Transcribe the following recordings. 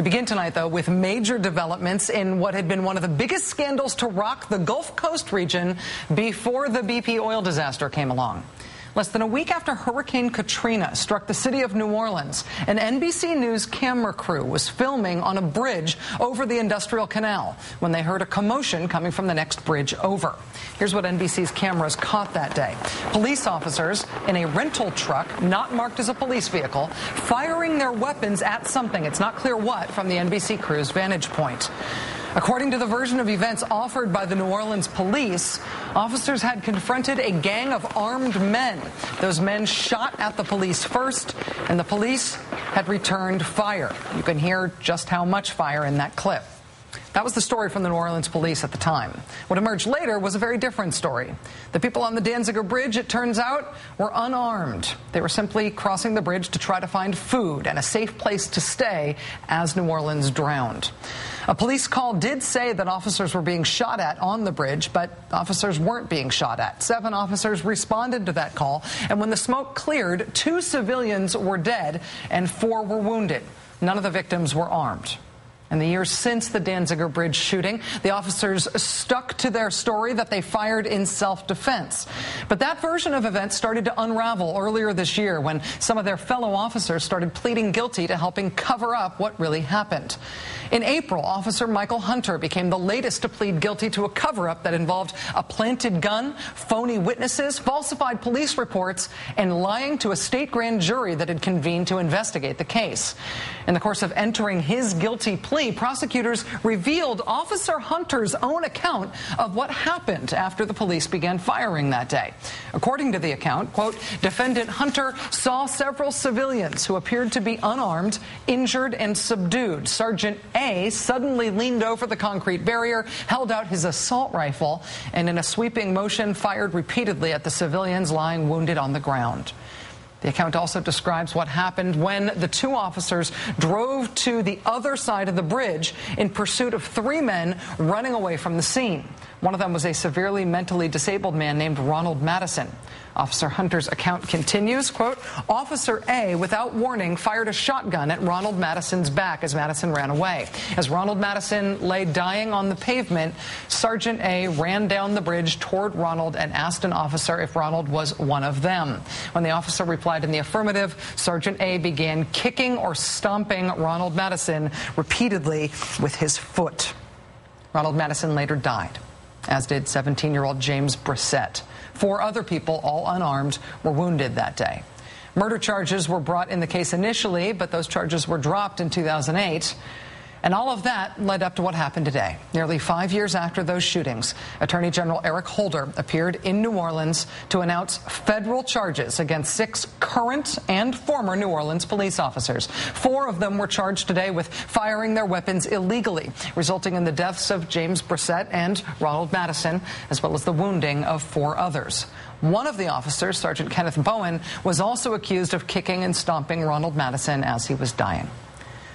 We begin tonight, though, with major developments in what had been one of the biggest scandals to rock the Gulf Coast region before the BP oil disaster came along. Less than a week after Hurricane Katrina struck the city of New Orleans, an NBC News camera crew was filming on a bridge over the Industrial Canal when they heard a commotion coming from the next bridge over. Here's what NBC's cameras caught that day. Police officers in a rental truck, not marked as a police vehicle, firing their weapons at something. It's not clear what from the NBC crew's vantage point. According to the version of events offered by the New Orleans police, officers had confronted a gang of armed men. Those men shot at the police first, and the police had returned fire. You can hear just how much fire in that clip. That was the story from the New Orleans police at the time. What emerged later was a very different story. The people on the Danziger Bridge, it turns out, were unarmed. They were simply crossing the bridge to try to find food and a safe place to stay as New Orleans drowned. A police call did say that officers were being shot at on the bridge, but officers weren't being shot at. 7 officers responded to that call, and when the smoke cleared, 2 civilians were dead and 4 were wounded. None of the victims were armed. In the years since the Danziger Bridge shooting, the officers stuck to their story that they fired in self-defense. But that version of events started to unravel earlier this year when some of their fellow officers started pleading guilty to helping cover up what really happened. In April, Officer Michael Hunter became the latest to plead guilty to a cover-up that involved a planted gun, phony witnesses, falsified police reports, and lying to a state grand jury that had convened to investigate the case. In the course of entering his guilty plea, prosecutors revealed Officer Hunter's own account of what happened after the police began firing that day. According to the account, quote, defendant Hunter saw several civilians who appeared to be unarmed, injured, and subdued. Sergeant A suddenly leaned over the concrete barrier, held out his assault rifle, and in a sweeping motion fired repeatedly at the civilians lying wounded on the ground. The account also describes what happened when the 2 officers drove to the other side of the bridge in pursuit of 3 men running away from the scene. One of them was a severely mentally disabled man named Ronald Madison. Officer Hunter's account continues, quote, Officer A, without warning, fired a shotgun at Ronald Madison's back as Madison ran away. As Ronald Madison lay dying on the pavement, Sergeant A ran down the bridge toward Ronald and asked an officer if Ronald was one of them. When the officer replied in the affirmative, Sergeant A began kicking or stomping Ronald Madison repeatedly with his foot. Ronald Madison later died, as did 17-year-old James Brissett. 4 other people, all unarmed, were wounded that day. Murder charges were brought in the case initially, but those charges were dropped in 2008. And all of that led up to what happened today. Nearly 5 years after those shootings, Attorney General Eric Holder appeared in New Orleans to announce federal charges against 6 current and former New Orleans police officers. 4 of them were charged today with firing their weapons illegally, resulting in the deaths of James Brissett and Ronald Madison, as well as the wounding of 4 others. One of the officers, Sergeant Kenneth Bowen, was also accused of kicking and stomping Ronald Madison as he was dying.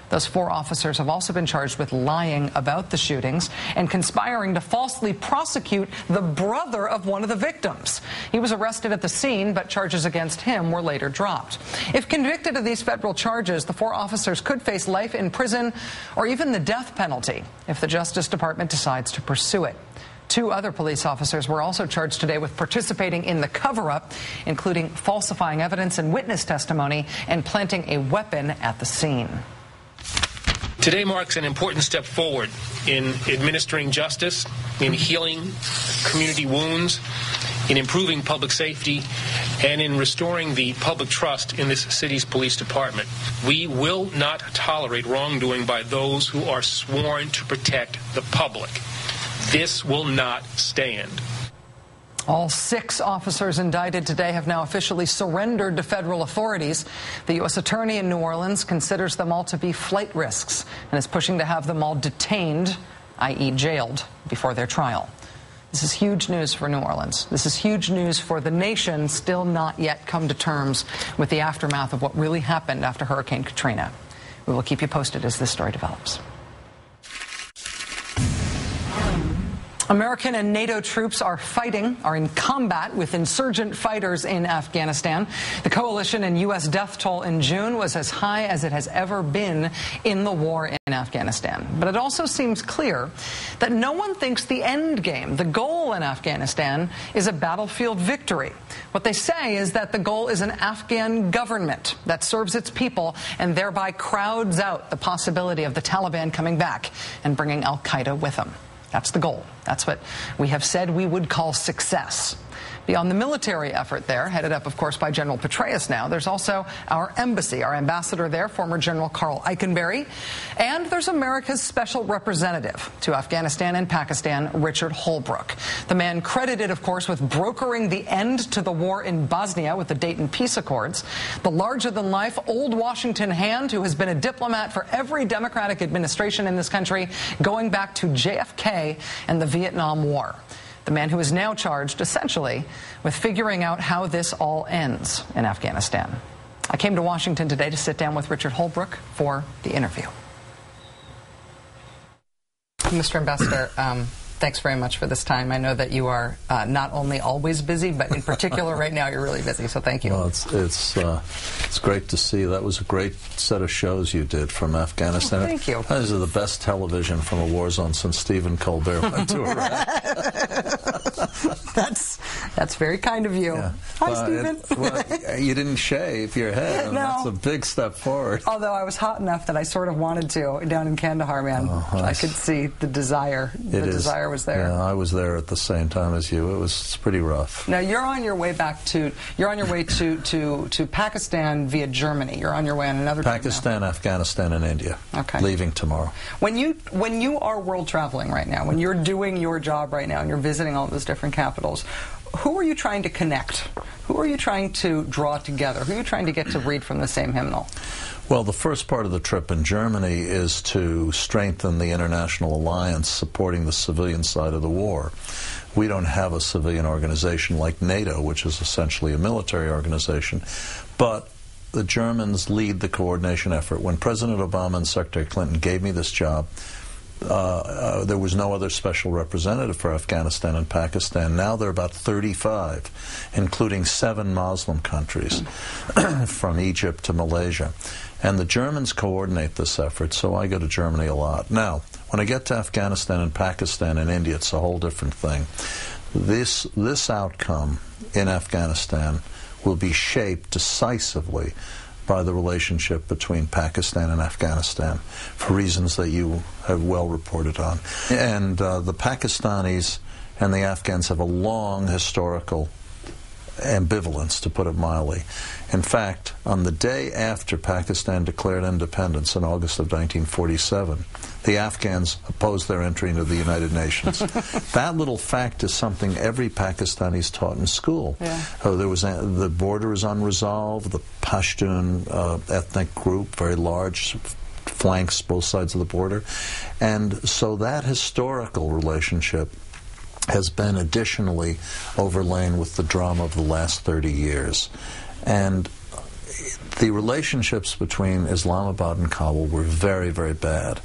Those 4 officers have also been charged with lying about the shootings and conspiring to falsely prosecute the brother of one of the victims. He was arrested at the scene, but charges against him were later dropped. If convicted of these federal charges, the 4 officers could face life in prison or even the death penalty if the Justice Department decides to pursue it. 2 other police officers were also charged today with participating in the cover-up, including falsifying evidence and witness testimony and planting a weapon at the scene. Today marks an important step forward in administering justice, in healing community wounds, in improving public safety, and in restoring the public trust in this city's police department. We will not tolerate wrongdoing by those who are sworn to protect the public. This will not stand. All 6 officers indicted today have now officially surrendered to federal authorities. The U.S. Attorney in New Orleans considers them all to be flight risks and is pushing to have them all detained, i.e. jailed, before their trial. This is huge news for New Orleans. This is huge news for the nation, still not yet come to terms with the aftermath of what really happened after Hurricane Katrina. We will keep you posted as this story develops. American and NATO troops are in combat with insurgent fighters in Afghanistan. The coalition and U.S. death toll in June was as high as it has ever been in the war in Afghanistan. But it also seems clear that no one thinks the end game, the goal in Afghanistan, is a battlefield victory. What they say is that the goal is an Afghan government that serves its people and thereby crowds out the possibility of the Taliban coming back and bringing al-Qaeda with them. That's the goal. That's what we have said we would call success. Beyond the military effort there, headed up, of course, by General Petraeus now, there's also our embassy, our ambassador there, former General Carl Eikenberry, and there's America's special representative to Afghanistan and Pakistan, Richard Holbrooke. The man credited, of course, with brokering the end to the war in Bosnia with the Dayton Peace Accords, the larger-than-life old Washington hand who has been a diplomat for every Democratic administration in this country, going back to JFK and the Vietnam War. The man who is now charged, essentially, with figuring out how this all ends in Afghanistan. I came to Washington today to sit down with Richard Holbrooke for the interview. Mr. Ambassador, thanks very much for this time. I know that you are not only always busy, but in particular right now you're really busy, so thank you. Well, it's great to see. That was a great set of shows you did from Afghanistan. Oh, thank you. Those are the best television from a war zone since Stephen Colbert went to Iraq. That's very kind of you. Yeah. Hi, Stephen. You didn't shave your head. No. That's a big step forward. Although I was hot enough that I sort of wanted to down in Kandahar, man. I could see the desire. The desire was there. Yeah, I was there at the same time as you. It's pretty rough. Now you're on your way to Pakistan via Germany. You're on your way on another trip Pakistan, now. Afghanistan, and India. Okay. Leaving tomorrow. When you are world traveling right now, when you're doing your job right now and you're visiting all those different capitals, who are you trying to connect? Who are you trying to draw together? Who are you trying to get to read from the same hymnal? Well, the first part of the trip in Germany is to strengthen the international alliance supporting the civilian side of the war. We don't have a civilian organization like NATO, which is essentially a military organization, but the Germans lead the coordination effort. When President Obama and Secretary Clinton gave me this job, there was no other special representative for Afghanistan and Pakistan. Now there are about 35, including 7 Muslim countries, from Egypt to Malaysia. And the Germans coordinate this effort, so I go to Germany a lot. Now, when I get to Afghanistan and Pakistan and India, it's a whole different thing. This outcome in Afghanistan will be shaped decisively by the relationship between Pakistan and Afghanistan, for reasons that you have well reported on. And the Pakistanis and the Afghans have a long historical ambivalence, to put it mildly. In fact, on the day after Pakistan declared independence in August of 1947, the Afghans opposed their entry into the United Nations. That little fact is something every Pakistani is taught in school. Yeah. The border is unresolved. The Pashtun ethnic group, very large, flanks both sides of the border. And so that historical relationship has been additionally overlain with the drama of the last 30 years. And the relationships between Islamabad and Kabul were very, very bad.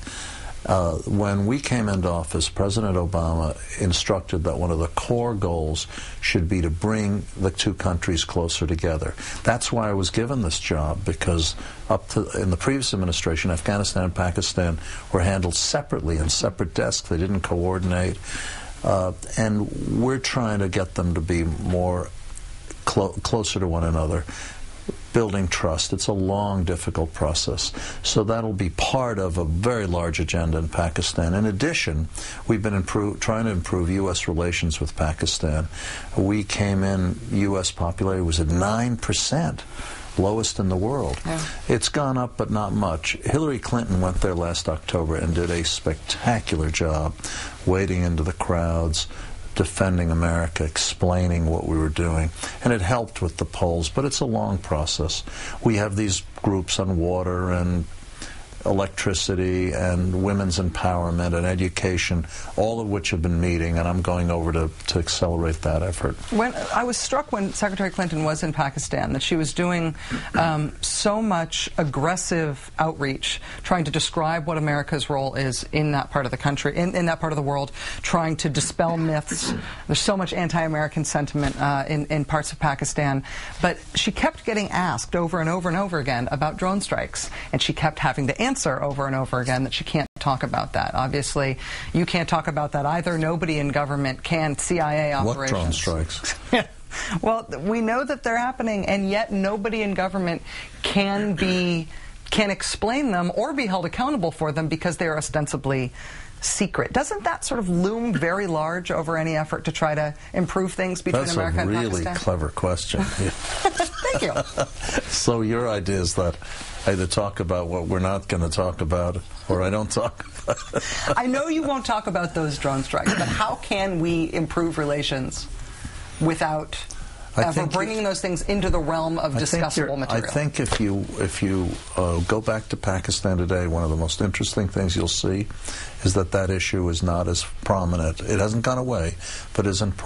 When we came into office, President Obama instructed that one of the core goals should be to bring the two countries closer together. That's why I was given this job, because in the previous administration, Afghanistan and Pakistan were handled separately in separate desks. They didn't coordinate. And we're trying to get them to be more closer to one another, building trust. It's a long, difficult process. So that'll be part of a very large agenda in Pakistan. In addition, we've been trying to improve U.S. relations with Pakistan. We came in, U.S. popularity was at 9%. Lowest in the world. Yeah. It's gone up, but not much. Hillary Clinton went there last October and did a spectacular job wading into the crowds, defending America, explaining what we were doing. And it helped with the polls, but it's a long process. We have these groups on water and electricity and women's empowerment and education, all of which have been meeting, and I'm going over to accelerate that effort. When I was struck when Secretary Clinton was in Pakistan that she was doing so much aggressive outreach, trying to describe what America's role is in that part of the country, in that part of the world, trying to dispel myths. There's so much anti-American sentiment in parts of Pakistan, but she kept getting asked over and over and over again about drone strikes, and she kept having to answer over and over again that she can't talk about that. Obviously, you can't talk about that either. Nobody in government can. CIA operations. What drone strikes? Well, we know that they're happening, and yet nobody in government can explain them or be held accountable for them because they are ostensibly secret. Doesn't that sort of loom very large over any effort to try to improve things between America and Pakistan? That's a really clever question. Thank you. So your idea is that I either talk about what we're not going to talk about or I don't talk about it. I know you won't talk about those drone strikes, but how can we improve relations without ever bringing those things into the realm of discussable material? I think if you go back to Pakistan today, one of the most interesting things you'll see is that issue is not as prominent. It hasn't gone away, but isn't